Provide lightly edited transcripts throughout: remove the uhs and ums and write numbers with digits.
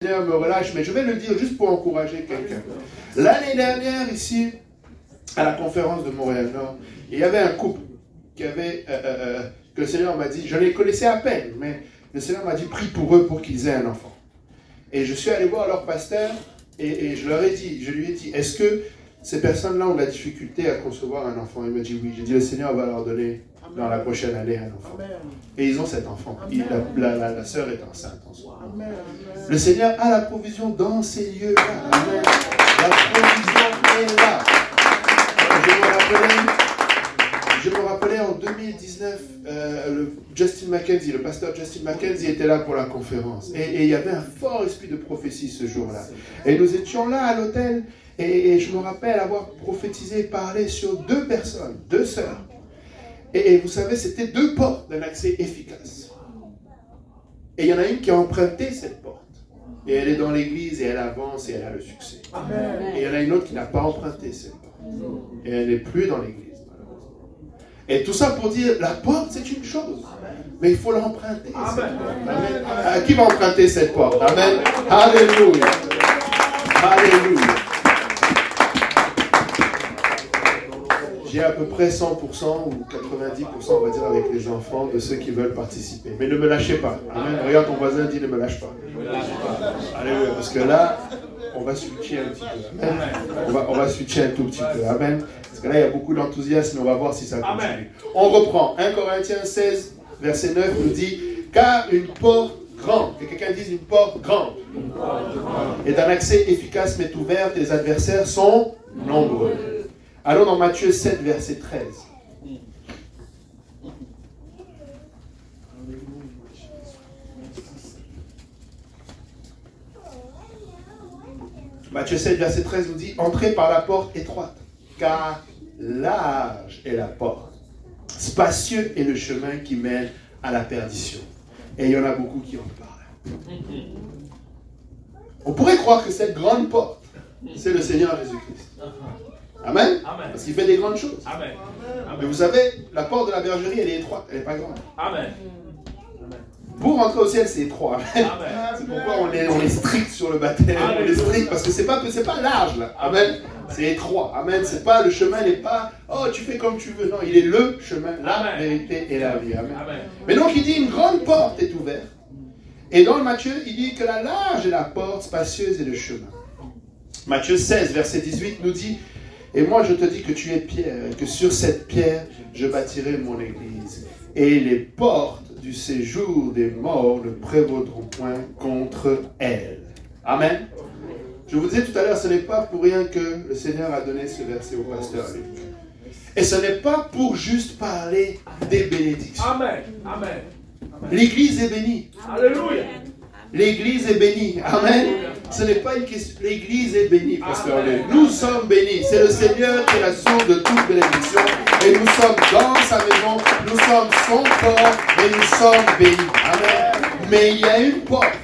Seigneur me relâche, mais je vais le dire juste pour encourager quelqu'un. L'année dernière, ici, à la conférence de Montréal-Nord, il y avait un couple qui avait, que le Seigneur m'a dit, je les connaissais à peine, mais le Seigneur m'a dit, prie pour eux pour qu'ils aient un enfant. Et je suis allé voir leur pasteur et je lui ai dit, est-ce que ces personnes-là ont de la difficulté à concevoir un enfant? Il m'a dit oui. J'ai dit, le Seigneur va leur donner dans la prochaine année un enfant. Et ils ont cet enfant. La sœur est enceinte en soi. Le Seigneur a la provision dans ces lieux-là. Amen. La provision est là. Je me rappelais en 2019, le pasteur Justin Mackenzie était là pour la conférence. Et il y avait un fort esprit de prophétie ce jour-là. Et nous étions là à l'hôtel. Et je me rappelle avoir prophétisé, parlé sur deux personnes, deux sœurs. Et vous savez, c'était deux portes d'un accès efficace. Et il y en a une qui a emprunté cette porte. Et elle est dans l'église et elle avance et elle a le succès. Amen. Et il y en a une autre qui n'a pas emprunté cette porte. Et elle n'est plus dans l'église, malheureusement. Et tout ça pour dire, la porte c'est une chose. Mais il faut l'emprunter. Amen. Amen. Qui va emprunter cette porte? Amen. Alléluia. Alléluia. J'ai à peu près 100% ou 90%, on va dire, avec les enfants de ceux qui veulent participer. Mais ne me lâchez pas. Amen. Regarde ton voisin, dis ne me lâche pas. Alléluia. Parce que là, on va switcher un petit peu. Amen. On va switcher un tout petit peu. Amen. Parce que là, il y a beaucoup d'enthousiasme, mais on va voir si ça continue. Amen. On reprend. 1 Corinthiens 16, verset 9 nous dit, car une porte grande, que quelqu'un dise une porte grande, et d'un accès efficace m'est ouverte, et les adversaires sont nombreux. Allons dans Matthieu 7, verset 13. Matthieu 7, verset 13 nous dit, entrez par la porte étroite, car large est la porte, spacieux est le chemin qui mène à la perdition. Et il y en a beaucoup qui en parlent. On pourrait croire que cette grande porte, c'est le Seigneur Jésus-Christ. Amen. Amen. Parce qu'il fait des grandes choses. Amen. Mais vous savez, la porte de la bergerie, elle est étroite, elle n'est pas grande. Amen. Pour rentrer au ciel, c'est étroit. Amen. C'est pourquoi on est strict sur le baptême. Amen. On est strict parce que c'est pas large là. Amen. C'est étroit. Amen. C'est pas, le chemin n'est pas, oh tu fais comme tu veux. Non, il est le chemin, la vérité et la vie. Amen. Amen. Mais donc il dit une grande porte est ouverte. Et dans le Matthieu, il dit que la large est la porte, spacieuse est le chemin. Matthieu 16, verset 18 nous dit, et moi je te dis que tu es pierre, et que sur cette pierre je bâtirai mon église. Et les portes du séjour des morts ne prévaudront point contre elle. Amen. Je vous disais tout à l'heure, ce n'est pas pour rien que le Seigneur a donné ce verset au pasteur Luc. Et ce n'est pas pour juste parler des bénédictions. Amen. Amen. L'église est bénie. Alléluia. L'église est bénie. Amen. Ce n'est pas une question. L'église est bénie, pasteur Luc. Nous sommes bénis. C'est le Seigneur qui est la source de toute bénédiction. Et nous sommes dans sa maison. Nous sommes son corps. Et nous sommes bénis. Amen. Mais il y a une porte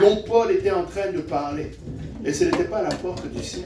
dont Paul était en train de parler. Et ce n'était pas la porte du ciel.